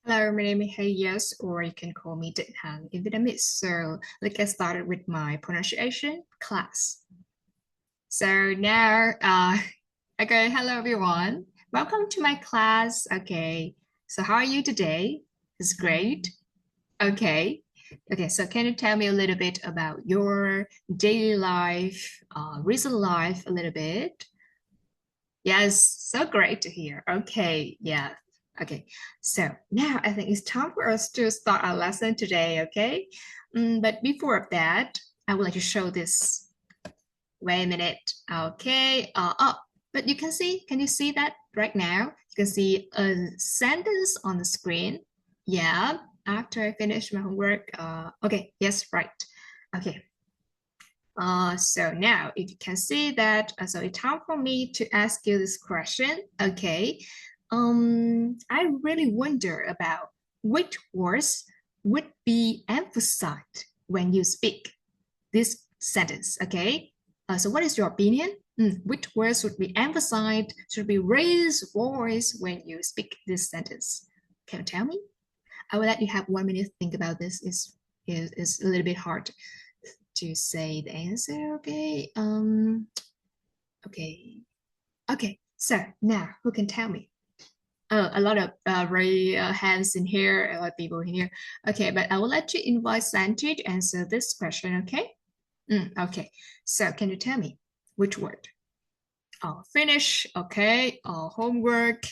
Hello, my name is Yes, or you can call me Định Hằng in Vietnamese. So let's get started with my pronunciation class. So now, okay, hello everyone. Welcome to my class. Okay, so how are you today? It's great. Okay. Okay, so can you tell me a little bit about your daily life, recent life a little bit? Yes, so great to hear. Okay, yeah. Okay, so now I think it's time for us to start our lesson today, okay? But before that, I would like to show this. Wait a minute. Okay. But you can you see that right now? You can see a sentence on the screen. Yeah, after I finish my homework. Okay, yes, right. Okay, so now if you can see that, so it's time for me to ask you this question. Okay. I really wonder about which words would be emphasized when you speak this sentence. Okay. So what is your opinion? Which words should be emphasized, should be raised voice when you speak this sentence? Can you tell me? I will let you have 1 minute to think about this. Is a little bit hard to say the answer. Okay. Okay. Okay. So now, who can tell me? A lot of raise hands in here, a lot of people in here. Okay, but I would like to invite Santi to answer this question. Okay. Okay. So can you tell me which word? Oh, finish. Okay. Homework.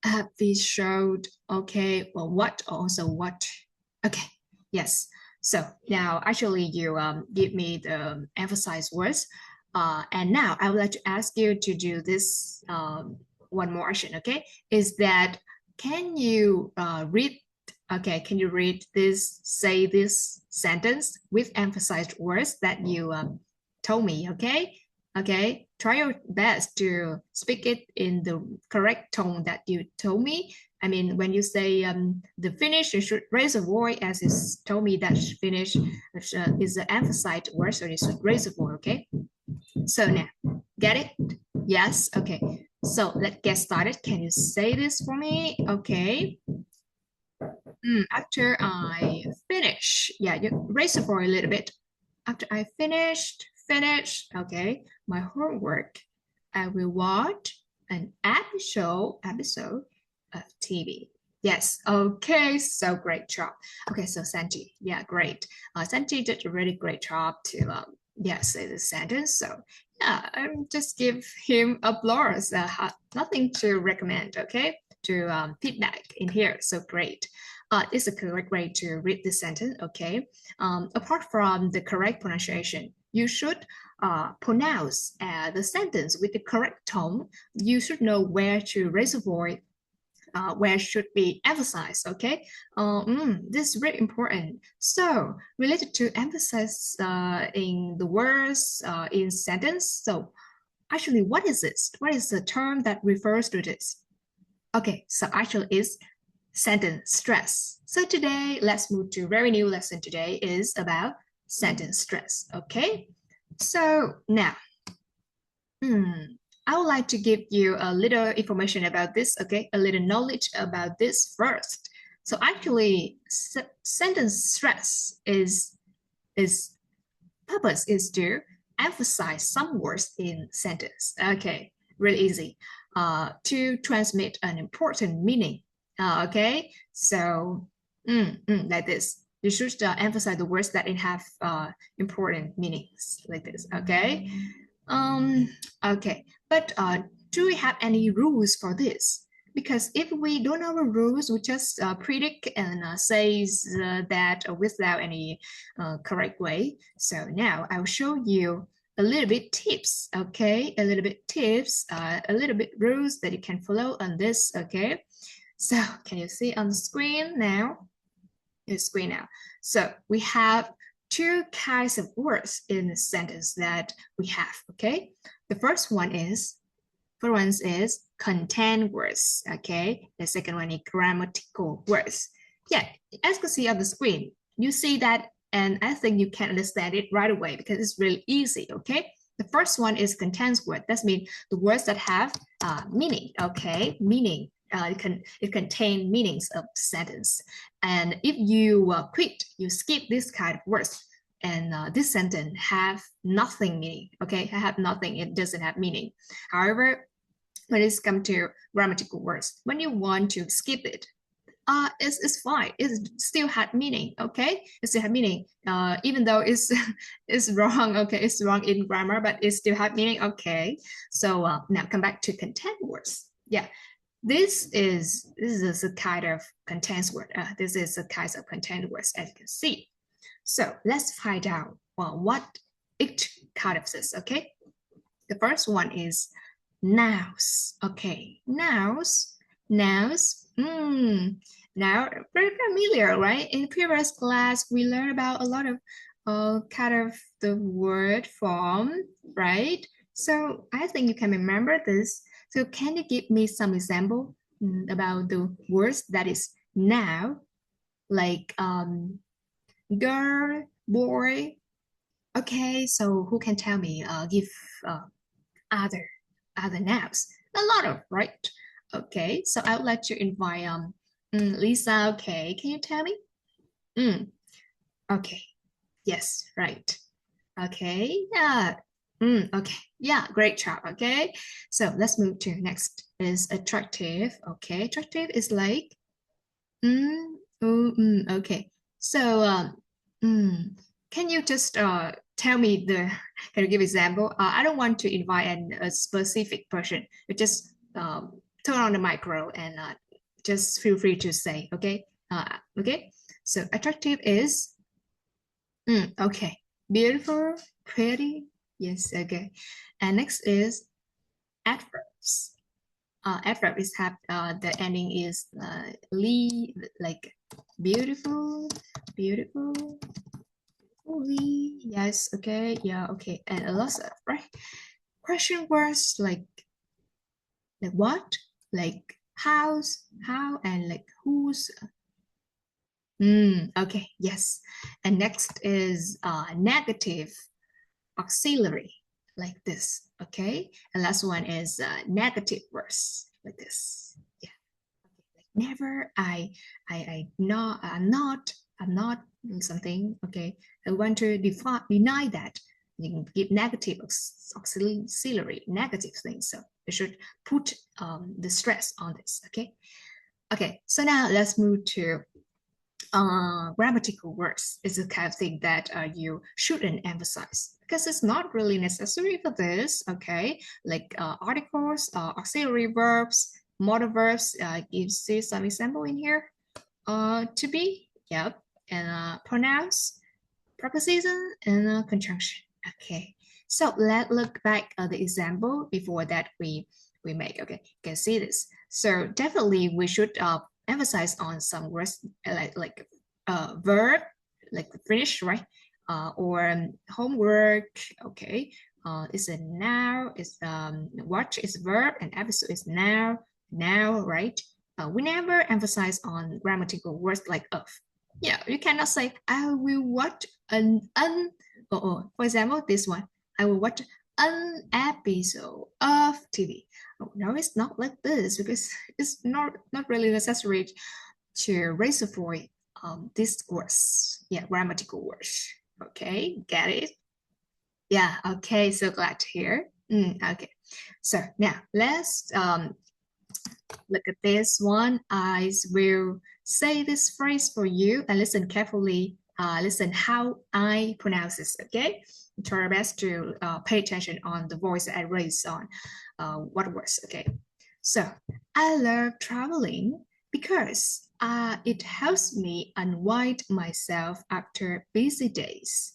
Have we showed? Okay. Well, what? Also, what? Okay. Yes. So now actually you give me the emphasized words. And now I would like to ask you to do this one more action, okay? Is that can you read, okay, can you read this, say this sentence with emphasized words that you told me, okay? Okay, try your best to speak it in the correct tone that you told me. I mean, when you say the finish, you should raise a voice as it's told me that finish is the emphasized word, so you should raise a voice, okay? So now, get it? Yes, okay. So let's get started. Can you say this for me? Okay. After I finish, yeah, you raise the voice a little bit. After I finished, okay, my homework, I will watch an episode of TV. Yes, okay, so great job. Okay, so Sanji, yeah, great. Sanji did a really great job to yeah, say the sentence. So yeah, just give him applause. Nothing to recommend, okay? To feedback in here. So great. It's a correct way to read this sentence, okay? Apart from the correct pronunciation, you should pronounce the sentence with the correct tone. You should know where to raise a voice, where should be emphasized, okay? This is very important. So related to emphasis in the words in sentence, so actually what is this? What is the term that refers to this? Okay, so actually it's sentence stress. So today, let's move to very new lesson today is about sentence stress, okay? So now, I would like to give you a little information about this, okay? A little knowledge about this first. So actually, sentence stress is purpose is to emphasize some words in sentence. Okay, really easy. To transmit an important meaning. Okay, so like this. You should emphasize the words that it have important meanings like this. Okay. Um, okay, but do we have any rules for this? Because if we don't know the rules, we just predict and says that without any correct way. So now I'll show you a little bit tips, okay? A little bit tips, a little bit rules that you can follow on this, okay? So can you see on the screen now? The screen now. So we have two kinds of words in the sentence that we have, okay? The first one is content words, okay? The second one is grammatical words. Yeah, as you can see on the screen, you see that, and I think you can understand it right away because it's really easy, okay? The first one is content word. That means the words that have meaning, okay? Meaning, it contains meanings of sentence. And if you quit, you skip this kind of words, and this sentence have nothing meaning. Okay, have nothing. It doesn't have meaning. However, when it's come to grammatical words, when you want to skip it, it's fine. It still had meaning. Okay, it still had meaning. Even though it's it's wrong. Okay, it's wrong in grammar, but it still had meaning. Okay, so now come back to content words. Yeah, this is a kind of content word. This is a kind of content words, as you can see. So let's find out what each kind of says. Okay, the first one is nouns. Okay, nouns. Now very familiar, right? In previous class, we learned about a lot of kind of the word form, right? So I think you can remember this. So can you give me some example about the words that is now, like girl, boy? Okay, so who can tell me? Give other nouns. A lot of, right? Okay, so I would like to invite Lisa. Okay, can you tell me? Okay, yes, right. Okay, yeah. Okay, yeah, great job. Okay, so let's move to next is attractive. Okay, attractive is like okay. So can you just tell me the, can you give example? I don't want to invite a specific person. You just turn on the micro and just feel free to say, okay? Okay, so attractive is, okay, beautiful, pretty, yes, okay. And next is adverbs. Adverb is have the ending is like beautiful, beautiful, yes, okay, yeah, okay, and a lot of, right? Question words like what, like house, how, and like who's. Okay, yes. And next is negative auxiliary, like this, okay? And last one is negative words, like this. Yeah. Okay. Like never, I'm not something, okay? I want to deny that. You can give negative auxiliary, negative things. So you should put the stress on this, okay? Okay, so now let's move to grammatical words. Is the kind of thing that you shouldn't emphasize because it's not really necessary for this, okay? Like articles, auxiliary verbs, modal verbs. You see some example in here. To be, yep, and pronouns, preposition, and conjunction. Okay, so let's look back at the example before that we make. Okay, you can see this. So definitely we should emphasize on some words like verb, like finish, right? Or homework. Okay, it's a noun. It's watch is verb and episode is noun. Now, right? We never emphasize on grammatical words like of. Yeah, you cannot say I will watch for example, this one. I will watch an episode of TV. Oh, no, it's not like this because it's not really necessary to raise avoid these words. Yeah, grammatical words. Okay, get it? Yeah, okay, so glad to hear. Okay, so now let's look at this one. I will say this phrase for you and listen carefully. Listen how I pronounce this, okay? Try our best to pay attention on the voice I raise on what words, okay? So, I love traveling because it helps me unwind myself after busy days.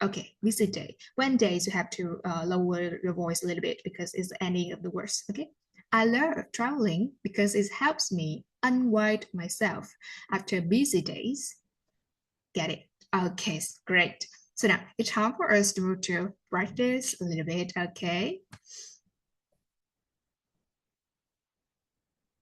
Okay, busy day. When days you have to lower your voice a little bit because it's the ending of the words, okay? I love traveling because it helps me unwind myself after busy days. Get it? Okay, great. So now it's time for us to practice a little bit, okay?